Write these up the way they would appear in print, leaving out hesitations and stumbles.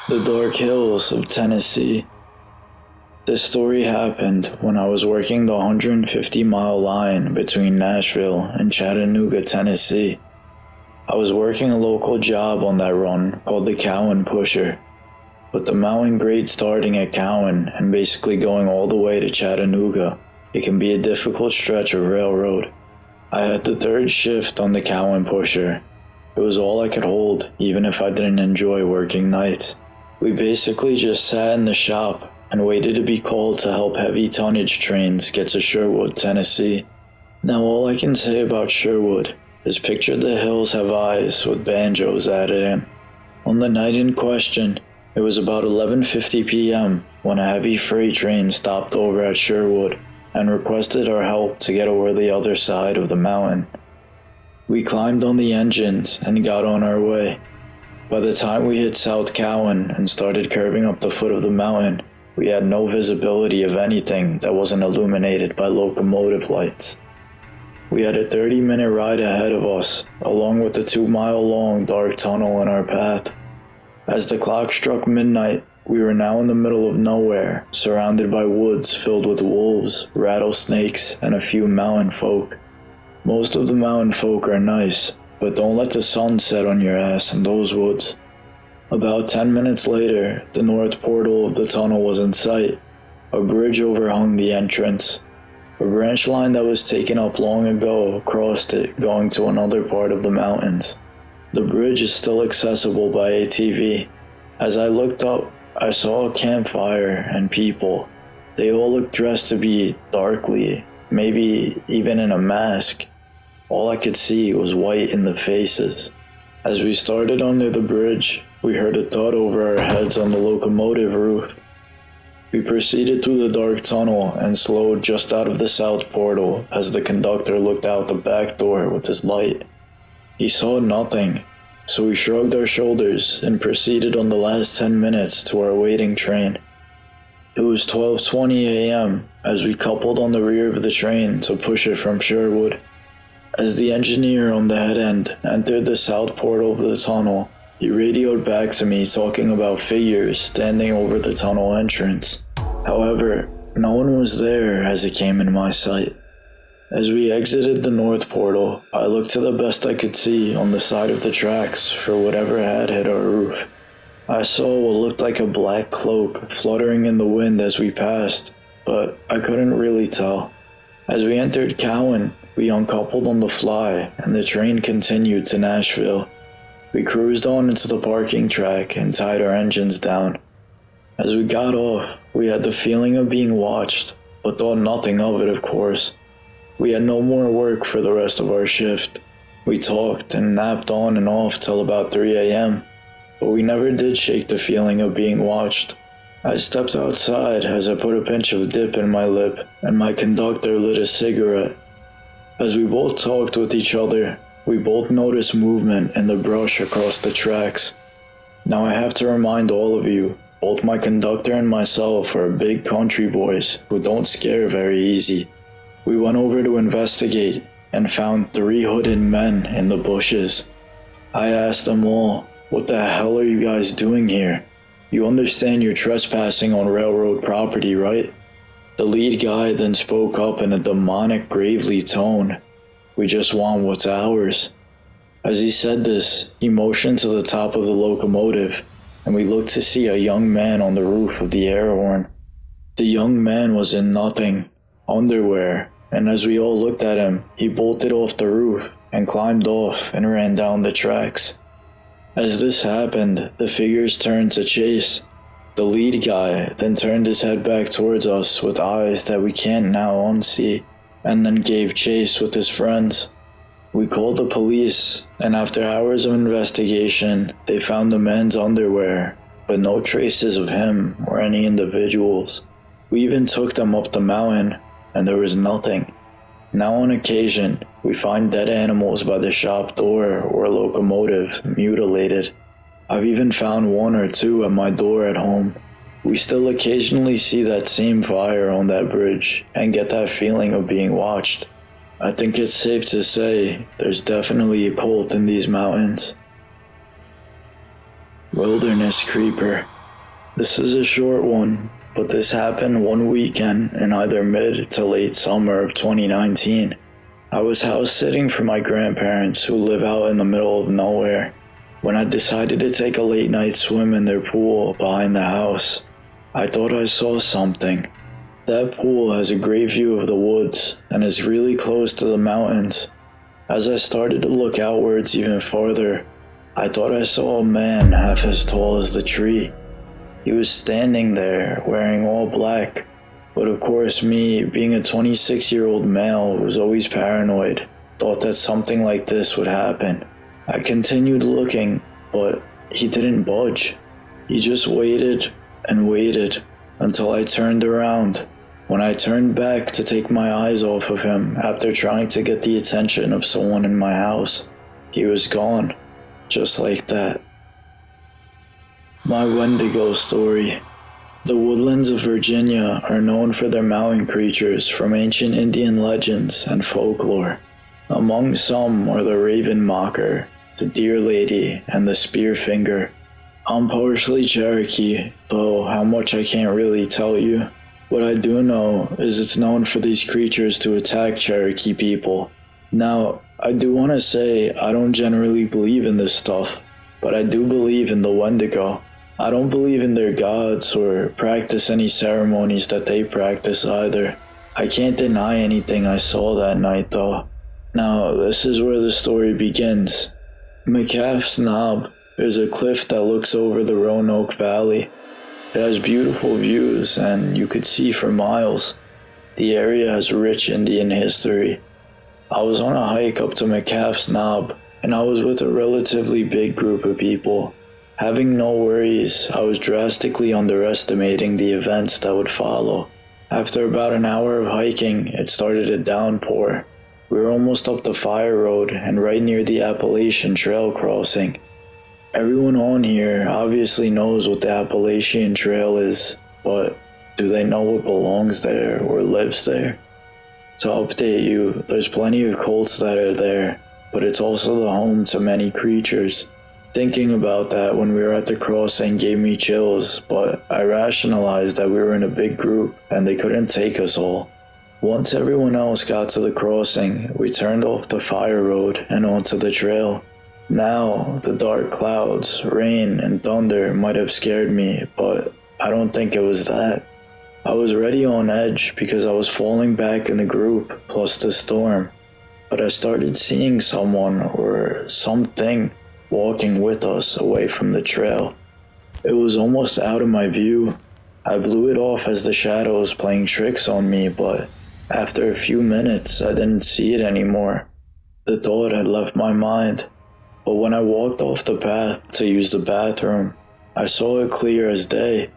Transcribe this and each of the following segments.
The Dark Hills of Tennessee. This story happened when I was working the 150-mile line between Nashville and Chattanooga, Tennessee. I was working a local job on that run called the Cowan Pusher. With the mountain grade starting at Cowan and basically going all the way to Chattanooga, it can be a difficult stretch of railroad. I had the third shift on the Cowan Pusher. It was all I could hold, even if I didn't enjoy working nights. We basically just sat in the shop and waited to be called to help heavy tonnage trains get to Sherwood, Tennessee. Now all I can say about Sherwood is picture the hills have eyes with banjos added in. On the night in question, it was about 11:50 p.m. when a heavy freight train stopped over at Sherwood and requested our help to get over the other side of the mountain. We climbed on the engines and got on our way. By the time we hit South Cowan and started curving up the foot of the mountain, we had no visibility of anything that wasn't illuminated by locomotive lights. We had a 30-minute ride ahead of us, along with the 2-mile-long dark tunnel in our path. As the clock struck midnight, we were now in the middle of nowhere, surrounded by woods filled with wolves, rattlesnakes, and a few mountain folk. Most of the mountain folk are nice, but don't let the sun set on your ass in those woods. About 10 minutes later, the north portal of the tunnel was in sight. A bridge overhung the entrance. A branch line that was taken up long ago crossed it, going to another part of the mountains. The bridge is still accessible by ATV. As I looked up, I saw a campfire and people. They all looked dressed to be darkly, maybe even in a mask. All I could see was white in the faces. As we started under the bridge, we heard a thud over our heads on the locomotive roof. We proceeded through the dark tunnel and slowed just out of the south portal as the conductor looked out the back door with his light. He saw nothing, so we shrugged our shoulders and proceeded on the last 10 minutes to our waiting train. It was 12:20 a.m. as we coupled on the rear of the train to push it from Sherwood. As the engineer on the head end entered the south portal of the tunnel, he radioed back to me talking about figures standing over the tunnel entrance. However, no one was there as it came in my sight. As we exited the north portal, I looked to the best I could see on the side of the tracks for whatever had hit our roof. I saw what looked like a black cloak fluttering in the wind as we passed, but I couldn't really tell. As we entered Cowan, we uncoupled on the fly and the train continued to Nashville. We cruised on into the parking track and tied our engines down. As we got off, we had the feeling of being watched, but thought nothing of it, of course. We had no more work for the rest of our shift. We talked and napped on and off till about 3 a.m., but we never did shake the feeling of being watched. I stepped outside as I put a pinch of dip in my lip, and my conductor lit a cigarette. As we both talked with each other, we both noticed movement in the brush across the tracks. Now I have to remind all of you, both my conductor and myself are big country boys who don't scare very easy. We went over to investigate and found 3 hooded men in the bushes. I asked them all, "What the hell are you guys doing here? You understand you're trespassing on railroad property, right?" The lead guy then spoke up in a demonic, gravely tone. "We just want what's ours." As he said this, he motioned to the top of the locomotive, and we looked to see a young man on the roof of the air horn. The young man was in nothing, underwear, and as we all looked at him, he bolted off the roof and climbed off and ran down the tracks. As this happened, the figures turned to chase. The lead guy then turned his head back towards us with eyes that we can't now unsee, and then gave chase with his friends. We called the police, and after hours of investigation, they found the man's underwear, but no traces of him or any individuals. We even took them up the mountain, and there was nothing. Now on occasion, we find dead animals by the shop door or locomotive, mutilated. I've even found 1 or 2 at my door at home. We still occasionally see that same fire on that bridge and get that feeling of being watched. I think it's safe to say there's definitely a cult in these mountains. Wilderness Creeper. This is a short one, but this happened one weekend in either mid to late summer of 2019. I was house sitting for my grandparents who live out in the middle of nowhere when I decided to take a late night swim in their pool behind the house. I thought I saw something. That pool has a great view of the woods and is really close to the mountains. As I started to look outwards even farther, I thought I saw a man half as tall as the tree. He was standing there wearing all black, but of course me, being a 26-year-old male who was always paranoid, thought that something like this would happen. I continued looking, but he didn't budge. He just waited and waited until I turned around. When I turned back to take my eyes off of him after trying to get the attention of someone in my house, he was gone, just like that. My Wendigo story. The woodlands of Virginia are known for their mountain creatures from ancient Indian legends and folklore. Among some are the Raven Mocker, the Deer Lady, and the Spearfinger. I'm partially Cherokee, though how much I can't really tell you. What I do know is it's known for these creatures to attack Cherokee people. Now, I do want to say I don't generally believe in this stuff, but I do believe in the Wendigo. I don't believe in their gods or practice any ceremonies that they practice either. I can't deny anything I saw that night though. Now, this is where the story begins. McCaff's Knob is a cliff that looks over the Roanoke Valley. It has beautiful views and you could see for miles. The area has rich Indian history. I was on a hike up to McCaff's Knob and I was with a relatively big group of people. Having no worries, I was drastically underestimating the events that would follow. After about an hour of hiking, it started to downpour. We were almost up the fire road and right near the Appalachian Trail crossing. Everyone on here obviously knows what the Appalachian Trail is, but do they know what belongs there or lives there? To update you, there's plenty of cults that are there, but it's also the home to many creatures. Thinking about that when we were at the crossing gave me chills, but I rationalized that we were in a big group and they couldn't take us all. Once everyone else got to the crossing, we turned off the fire road and onto the trail. Now, the dark clouds, rain, and thunder might have scared me, but I don't think it was that. I was already on edge because I was falling back in the group, plus the storm. But I started seeing someone or something walking with us away from the trail. It was almost out of my view. I blew it off as the shadow was playing tricks on me, but after a few minutes I didn't see it anymore. The thought had left my mind. But when I walked off the path to use the bathroom, I saw it clear as day.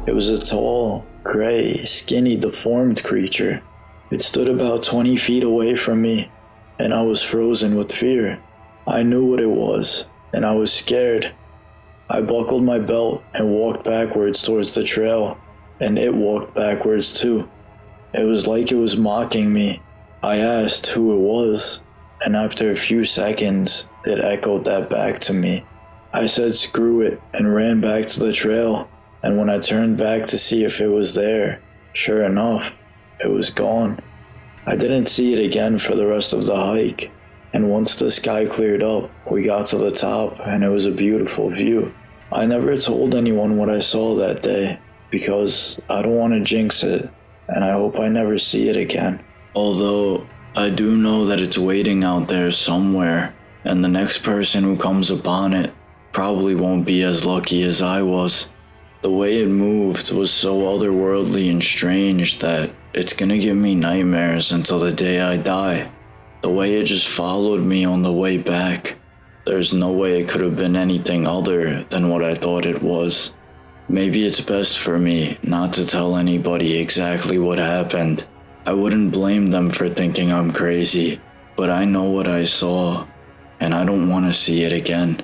It was a tall, gray, skinny, deformed creature. It stood about 20 feet away from me, and I was frozen with fear. I knew what it was, and I was scared. I buckled my belt and walked backwards towards the trail, and it walked backwards too. It was like it was mocking me. I asked who it was, and after a few seconds, it echoed that back to me. I said screw it and ran back to the trail, and when I turned back to see if it was there, sure enough, it was gone. I didn't see it again for the rest of the hike. And once the sky cleared up, we got to the top and it was a beautiful view. I never told anyone what I saw that day because I don't want to jinx it and I hope I never see it again. Although I do know that it's waiting out there somewhere and the next person who comes upon it probably won't be as lucky as I was. The way it moved was so otherworldly and strange that it's gonna give me nightmares until the day I die. The way it just followed me on the way back, there's no way it could have been anything other than what I thought it was. Maybe it's best for me not to tell anybody exactly what happened. I wouldn't blame them for thinking I'm crazy, but I know what I saw, and I don't want to see it again.